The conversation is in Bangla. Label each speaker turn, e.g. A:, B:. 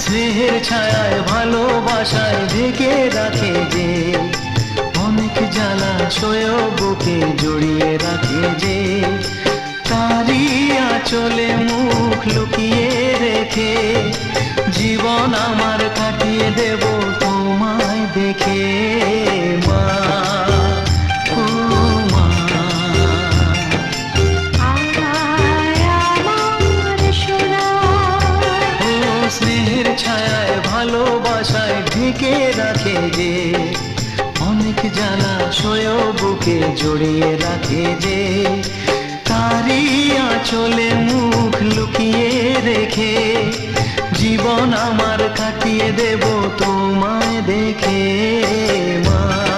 A: স্নেহের ছায়ায় ভালোবাসায় ঢেকে রাখে যে, অনেক জ্বালা সয়েও বুকে জড়িয়ে রাখে যে, তারই আঁচলে মুখ লুকিয়ে রেখে জীবন আমার কাটিয়ে দেব তোমায় দেখে। মা, ও মা, স্নেহের ছায়ায় ভালোবাসায় ঢেকে রাখে যে, অনেক জ্বালা সয়েও বুকে জড়িয়ে রাখে যে, তারই আঁচলে মুখ লুকিয়ে রেখে জীবন আমার কাটিয়ে দেব তোমায় দেখে। মা।